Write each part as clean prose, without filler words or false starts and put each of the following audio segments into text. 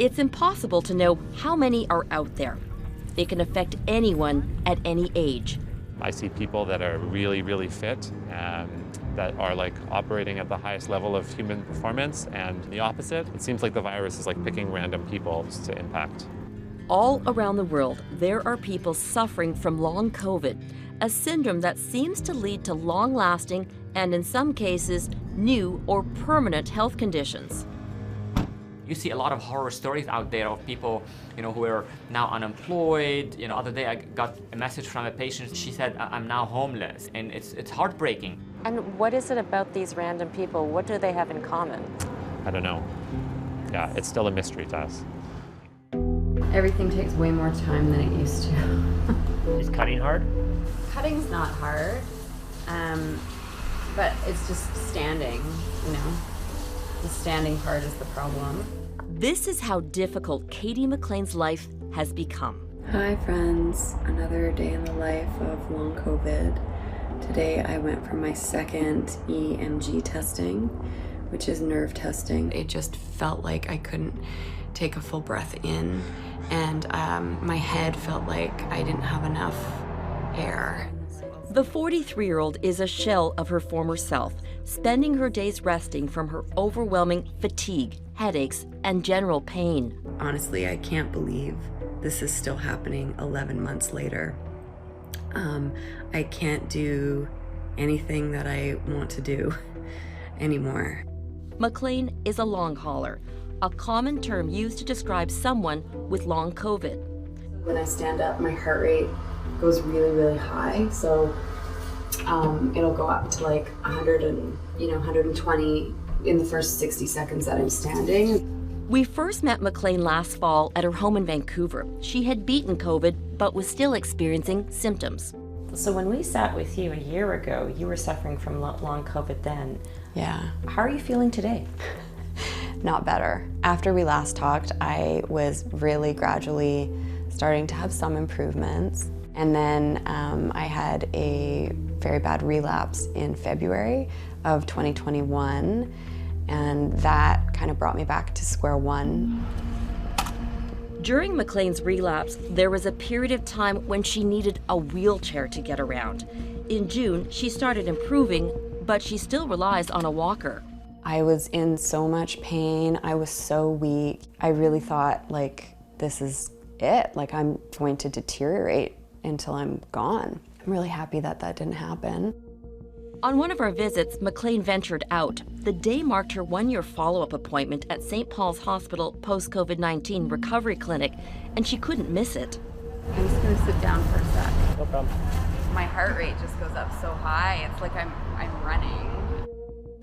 It's impossible to know how many are out there. They can affect anyone at any age. I see people that are really, really fit, that are like operating at the highest level of human performance, and the opposite. It seems like the virus is like picking random people to impact. All around the world, there are people suffering from long COVID, a syndrome that seems to lead to long-lasting and, in some cases, new or permanent health conditions. You see a lot of horror stories out there of people, who are now unemployed. The other day I got a message from a patient. She said, "I'm now homeless," and it's heartbreaking. And what is it about these random people? What do they have in common? I don't know. Yeah, it's still a mystery to us. Everything takes way more time than it used to. Is cutting hard? Cutting's not hard, but it's just standing, The standing part is the problem. This is how difficult Katie McLean's life has become. Hi friends, another day in the life of long COVID. Today I went for my second EMG testing, which is nerve testing. It just felt like I couldn't take a full breath in, and my head felt like I didn't have enough air. The 43-year-old is a shell of her former self, spending her days resting from her overwhelming fatigue, headaches, and general pain. Honestly, I can't believe this is still happening 11 months later. I can't do anything that I want to do anymore. McLean is a long hauler, a common term used to describe someone with long COVID. When I stand up, my heart rate goes really, really high. So it'll go up to like 100 and 120 in the first 60 seconds that I'm standing. We first met McLean last fall at her home in Vancouver. She had beaten COVID, but was still experiencing symptoms. So when we sat with you a year ago, you were suffering from long COVID then. Yeah. How are you feeling today? Not better. After we last talked, I was really gradually starting to have some improvements. And then I had a very bad relapse in February of 2021. And that kind of brought me back to square one. During McLean's relapse, there was a period of time when she needed a wheelchair to get around. In June, she started improving, but she still relies on a walker. I was in so much pain. I was so weak. I really thought, like, this is it. Like, I'm going to deteriorate until I'm gone. I'm really happy that that didn't happen. On one of our visits, McLean ventured out. The day marked her one-year follow-up appointment at St. Paul's Hospital post-COVID-19 recovery clinic, and she couldn't miss it. I'm just gonna sit down for a sec. No problem. My heart rate just goes up so high, it's like I'm running.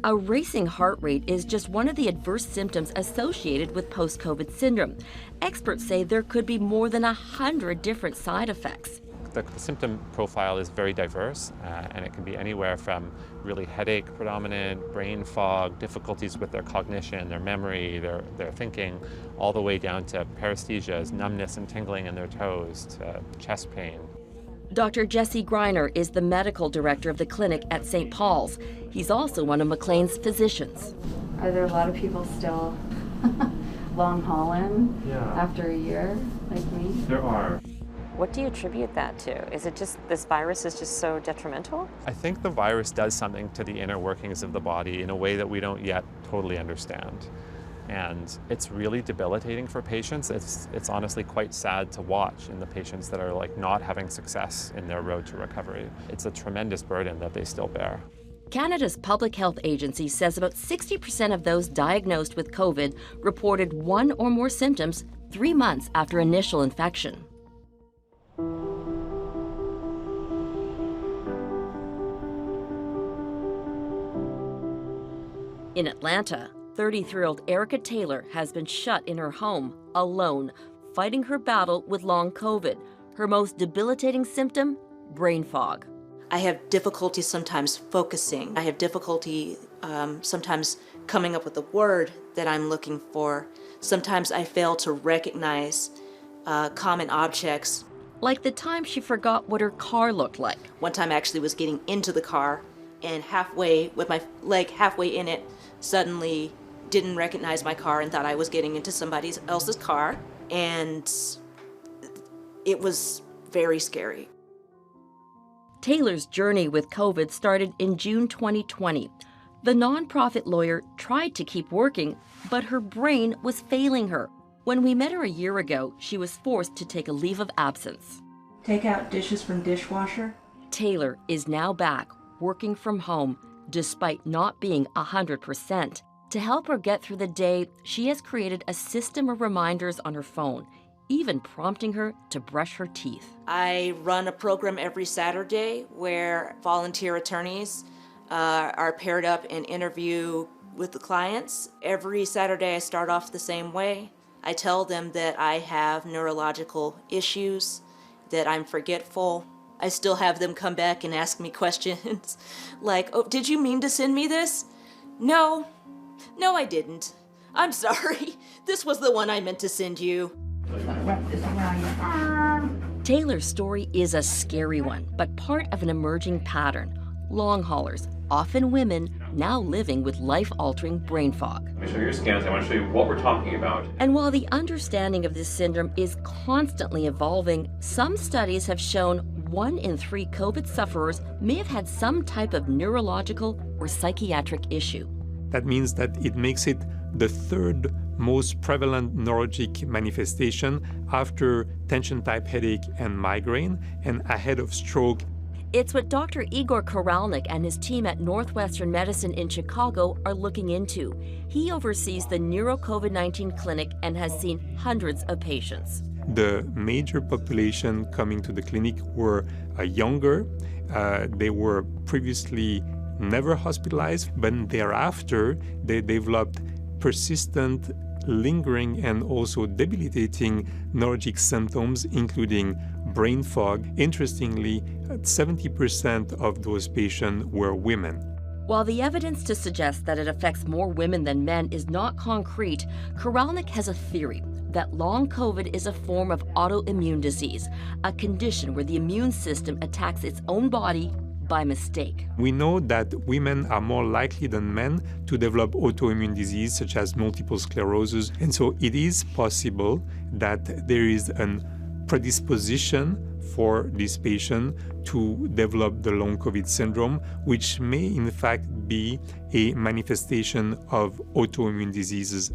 A racing heart rate is just one of the adverse symptoms associated with post-COVID syndrome. Experts say there could be more than 100 different side effects. The symptom profile is very diverse, and it can be anywhere from really headache predominant, brain fog, difficulties with their cognition, their memory, their thinking, all the way down to paresthesias, numbness and tingling in their toes, to chest pain. Dr. Jesse Greiner is the medical director of the clinic at St. Paul's. He's also one of McLean's physicians. Are there a lot of people still long hauling after a year like me? There are. What do you attribute that to? Is it just this virus is just so detrimental? I think the virus does something to the inner workings of the body in a way that we don't yet totally understand. And it's really debilitating for patients. It's honestly quite sad to watch in the patients that are like not having success in their road to recovery. It's a tremendous burden that they still bear. Canada's Public Health Agency says about 60% of those diagnosed with COVID reported one or more symptoms 3 months after initial infection. In Atlanta, 33-year-old Erica Taylor has been shut in her home, alone, fighting her battle with long COVID. Her most debilitating symptom, brain fog. I have difficulty sometimes focusing. I have difficulty sometimes coming up with the word that I'm looking for. Sometimes I fail to recognize common objects. Like the time she forgot what her car looked like. One time I actually was getting into the car, and halfway, with my leg halfway in it, suddenly didn't recognize my car and thought I was getting into somebody else's car, and it was very scary. Taylor's journey with COVID started in June 2020. The nonprofit lawyer tried to keep working, but her brain was failing her. When we met her a year ago, she was forced to take a leave of absence. Take out dishes from dishwasher. Taylor is now back, working from home, despite not being 100%. To help her get through the day, she has created a system of reminders on her phone, even prompting her to brush her teeth. I run a program every Saturday where volunteer attorneys are paired up and interview with the clients. Every Saturday I start off the same way. I tell them that I have neurological issues, that I'm forgetful. I still have them come back and ask me questions like, oh, did you mean to send me this? No, I didn't. I'm sorry. This was the one I meant to send you. Wrap this around your arm. Taylor's story is a scary one, but part of an emerging pattern. Long haulers, often women, now living with life-altering brain fog. Let me show you your scans. I want to show you what we're talking about. And while the understanding of this syndrome is constantly evolving, some studies have shown 1 in 3 COVID sufferers may have had some type of neurological or psychiatric issue. That means that it makes it the third most prevalent neurologic manifestation after tension-type headache and migraine, and ahead of stroke. It's what Dr. Igor Koralnik and his team at Northwestern Medicine in Chicago are looking into. He oversees the Neuro-COVID-19 clinic and has seen hundreds of patients. The major population coming to the clinic were younger. They were previously never hospitalized, but thereafter they developed persistent, lingering, and also debilitating neurologic symptoms, including brain fog. Interestingly, 70% of those patients were women. While the evidence to suggest that it affects more women than men is not concrete, Koralnik has a theory that long COVID is a form of autoimmune disease, a condition where the immune system attacks its own body by mistake. We know that women are more likely than men to develop autoimmune disease such as multiple sclerosis, and so it is possible that there is a predisposition for this patient to develop the long COVID syndrome, which may in fact be a manifestation of autoimmune diseases.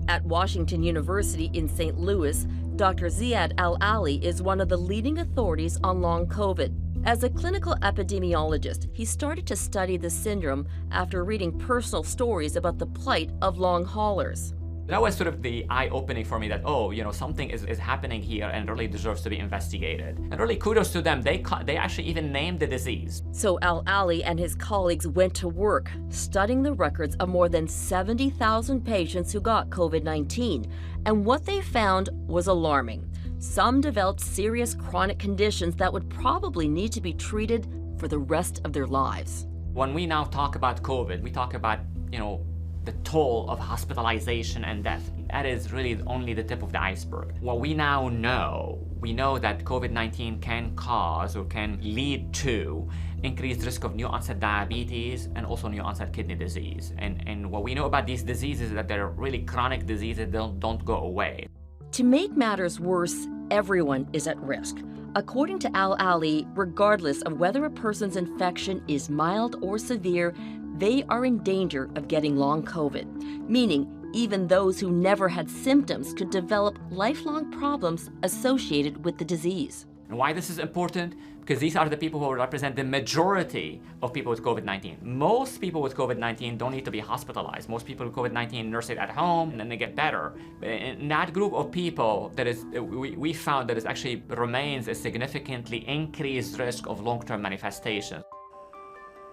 At Washington University in St. Louis, Dr. Ziad Al-Ali is one of the leading authorities on long COVID. As a clinical epidemiologist, he started to study the syndrome after reading personal stories about the plight of long haulers. That was sort of the eye-opening for me that, oh, something is happening here and really deserves to be investigated. And really kudos to them. They actually even named the disease. So Al-Ali and his colleagues went to work, studying the records of more than 70,000 patients who got COVID-19. And what they found was alarming. Some developed serious chronic conditions that would probably need to be treated for the rest of their lives. When we now talk about COVID, we talk about, the toll of hospitalization and death. That is really only the tip of the iceberg. What we now know, we know that COVID-19 can cause or can lead to increased risk of new onset diabetes and also new onset kidney disease. And what we know about these diseases is that they're really chronic diseases that don't go away. To make matters worse, everyone is at risk. According to Al-Ali, regardless of whether a person's infection is mild or severe, they are in danger of getting long COVID, meaning even those who never had symptoms could develop lifelong problems associated with the disease. And why this is important? Because these are the people who represent the majority of people with COVID-19. Most people with COVID-19 don't need to be hospitalized. Most people with COVID-19 nurse it at home and then they get better. In that group of people, we found that it actually remains a significantly increased risk of long-term manifestations.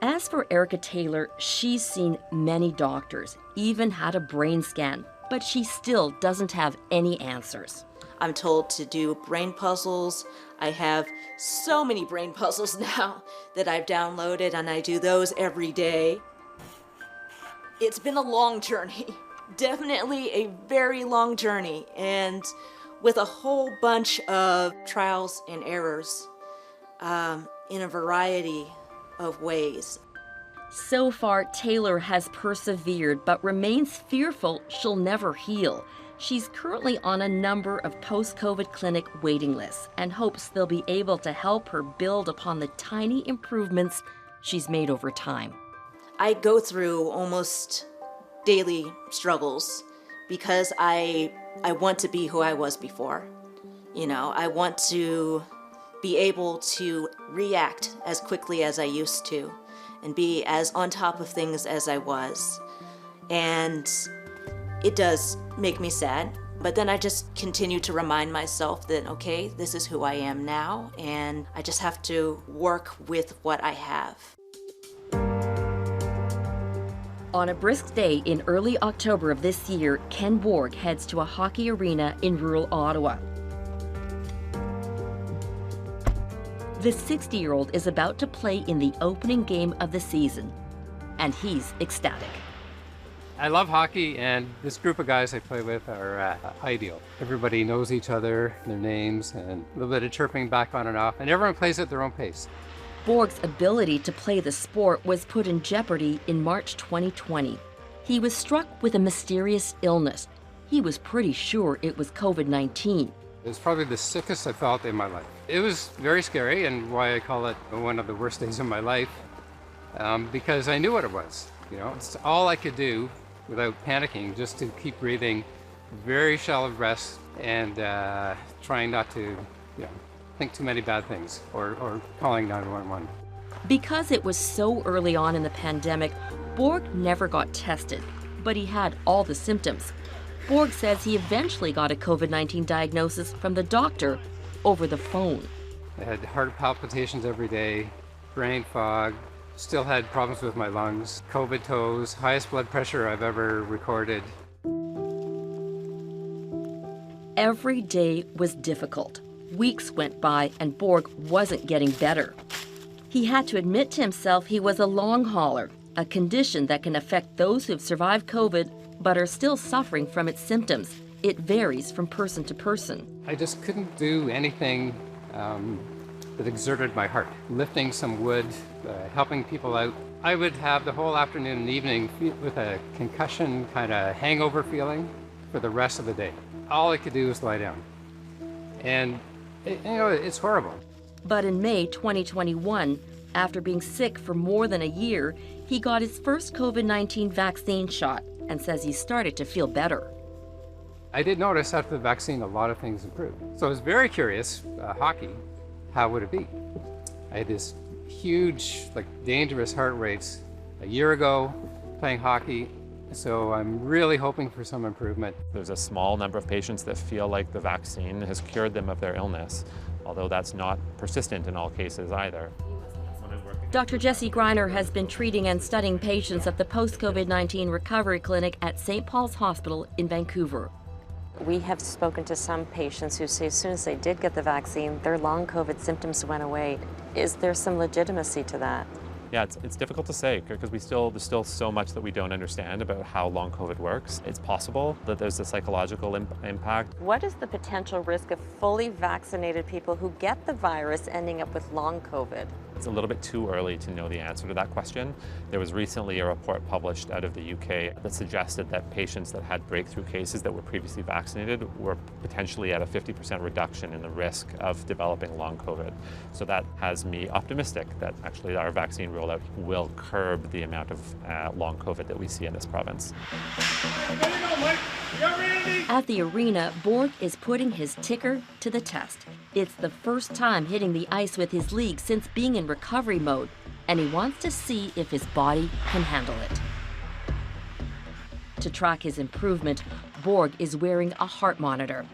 As for Erica Taylor, she's seen many doctors, even had a brain scan, but she still doesn't have any answers. I'm told to do brain puzzles. I have so many brain puzzles now that I've downloaded, and I do those every day. It's been a long journey, definitely a very long journey, and with a whole bunch of trials and errors in a variety of ways. So far, Taylor has persevered but remains fearful she'll never heal. She's currently on a number of post-COVID clinic waiting lists and hopes they'll be able to help her build upon the tiny improvements she's made over time. I go through almost daily struggles because I want to be who I was before. You know, I want to be able to react as quickly as I used to and be as on top of things as I was. And it does make me sad, but then I just continue to remind myself that, okay, this is who I am now, and I just have to work with what I have. On a brisk day in early October of this year, Ken Borg heads to a hockey arena in rural Ottawa. The 60-year-old is about to play in the opening game of the season, and he's ecstatic. I love hockey, and this group of guys I play with are ideal. Everybody knows each other, their names, and a little bit of chirping back on and off, and everyone plays at their own pace. Borg's ability to play the sport was put in jeopardy in March 2020. He was struck with a mysterious illness. He was pretty sure it was COVID-19. It was probably the sickest I felt in my life. It was very scary, and why I call it one of the worst days of my life, because I knew what it was. You know, it's all I could do without panicking, just to keep breathing very shallow breaths and trying not to, think too many bad things or calling 911. Because it was so early on in the pandemic, Borg never got tested, but he had all the symptoms. Borg says he eventually got a COVID-19 diagnosis from the doctor over the phone. I had heart palpitations every day, brain fog, still had problems with my lungs, COVID toes, highest blood pressure I've ever recorded. Every day was difficult. Weeks went by and Borg wasn't getting better. He had to admit to himself he was a long hauler, a condition that can affect those who've survived COVID but are still suffering from its symptoms. It varies from person to person. I just couldn't do anything that exerted my heart. Lifting some wood, helping people out. I would have the whole afternoon and evening with a concussion kind of hangover feeling for the rest of the day. All I could do was lie down. And it's horrible. But in May 2021, after being sick for more than a year, he got his first COVID-19 vaccine shot and says he started to feel better. I did notice after the vaccine a lot of things improved. So I was very curious, hockey, how would it be? I had this huge, dangerous heart rates a year ago playing hockey, so I'm really hoping for some improvement. There's a small number of patients that feel like the vaccine has cured them of their illness, although that's not persistent in all cases either. Dr. Jesse Greiner has been treating and studying patients at the post-COVID-19 recovery clinic at St. Paul's Hospital in Vancouver. We have spoken to some patients who say as soon as they did get the vaccine, their long COVID symptoms went away. Is there some legitimacy to that? Yeah, it's difficult to say because there's still so much that we don't understand about how long COVID works. It's possible that there's a psychological impact. What is the potential risk of fully vaccinated people who get the virus ending up with long COVID? It's a little bit too early to know the answer to that question. There was recently a report published out of the UK that suggested that patients that had breakthrough cases that were previously vaccinated were potentially at a 50% reduction in the risk of developing long COVID. So that has me optimistic that actually our vaccine rollout will curb the amount of long COVID that we see in this province. At the arena, Borg is putting his ticker to the test. It's the first time hitting the ice with his league since being in recovery mode, and he wants to see if his body can handle it. To track his improvement, Borg is wearing a heart monitor.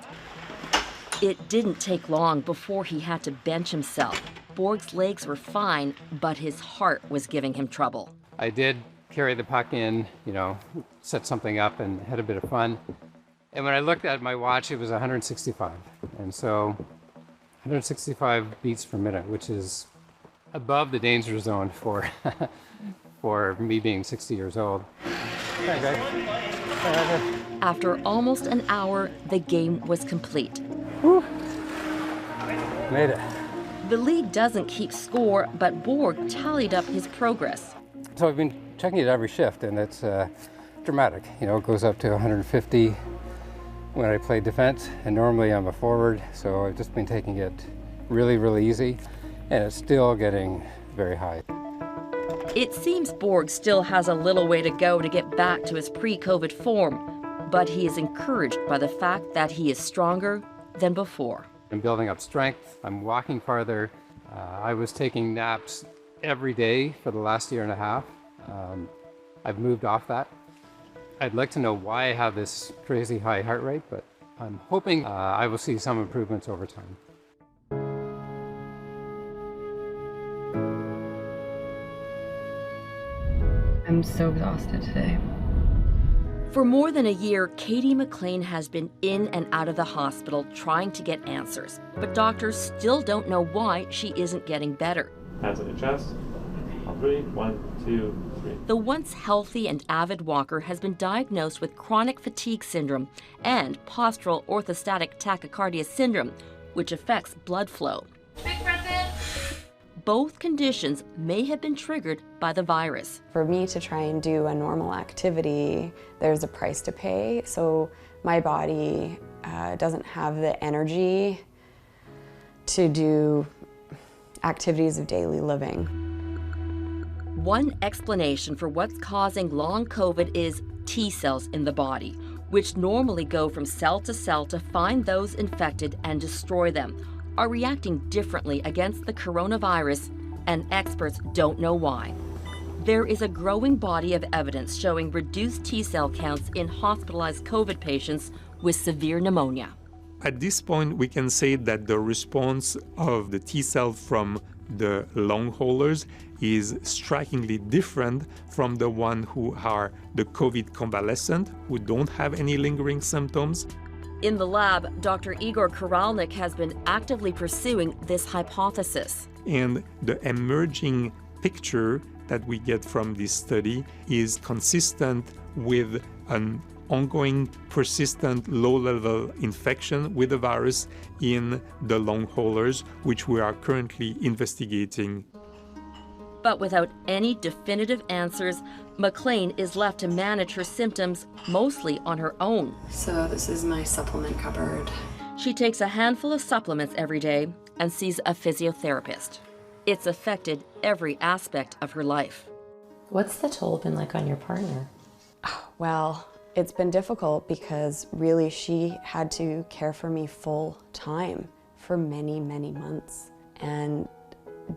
It didn't take long before he had to bench himself. Borg's legs were fine, but his heart was giving him trouble. I did carry the puck in, set something up and had a bit of fun. And when I looked at my watch, it was 165. And so 165 beats per minute, which is above the danger zone for for me being 60 years old. After almost an hour, the game was complete. Whew. Made it. The league doesn't keep score, but Borg tallied up his progress. So I've been checking it every shift, and it's dramatic. You know, it goes up to 150 when I play defense, and normally I'm a forward, so I've just been taking it really, really easy, and it's still getting very high. It seems Borg still has a little way to go to get back to his pre-COVID form, but he is encouraged by the fact that he is stronger than before. I'm building up strength, I'm walking farther. I was taking naps every day for the last year and a half. I've moved off that. I'd like to know why I have this crazy high heart rate, but I'm hoping I will see some improvements over time. I'm so exhausted today. For more than a year, Katie McLean has been in and out of the hospital trying to get answers, but doctors still don't know why she isn't getting better. Hands on your chest. On 3. 1, 2, 3. The once healthy and avid walker has been diagnosed with chronic fatigue syndrome and postural orthostatic tachycardia syndrome, which affects blood flow. Big breath in. Both conditions may have been triggered by the virus. For me to try and do a normal activity, there's a price to pay. So my body doesn't have the energy to do activities of daily living. One explanation for what's causing long COVID is T cells in the body, which normally go from cell to cell to find those infected and destroy them, are reacting differently against the coronavirus, and experts don't know why. There is a growing body of evidence showing reduced T cell counts in hospitalized COVID patients with severe pneumonia. At this point, we can say that the response of the T cell from the long haulers is strikingly different from the one who are the COVID convalescent, who don't have any lingering symptoms. In the lab, Dr. Igor Koralnik has been actively pursuing this hypothesis. And the emerging picture that we get from this study is consistent with an ongoing, persistent, low-level infection with the virus in the long haulers, which we are currently investigating. But without any definitive answers, McLean is left to manage her symptoms mostly on her own. So this is my supplement cupboard. She takes a handful of supplements every day and sees a physiotherapist. It's affected every aspect of her life. What's the toll been like on your partner? Well, it's been difficult because really she had to care for me full time for many, many months and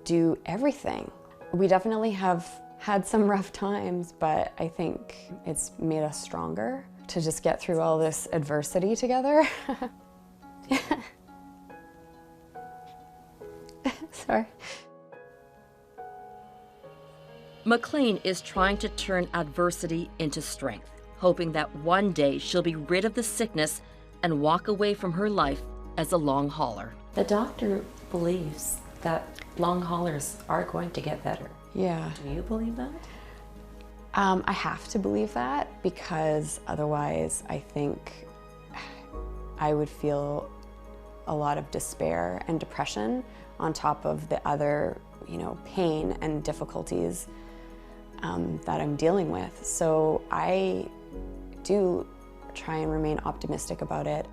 do everything. We definitely have had some rough times, but I think it's made us stronger to just get through all this adversity together. Sorry. McLean is trying to turn adversity into strength, hoping that one day she'll be rid of the sickness and walk away from her life as a long hauler. The doctor believes that long haulers are going to get better. Yeah. Do you believe that? I have to believe that because otherwise I think I would feel a lot of despair and depression on top of the other, pain and difficulties that I'm dealing with. So I do try and remain optimistic about it.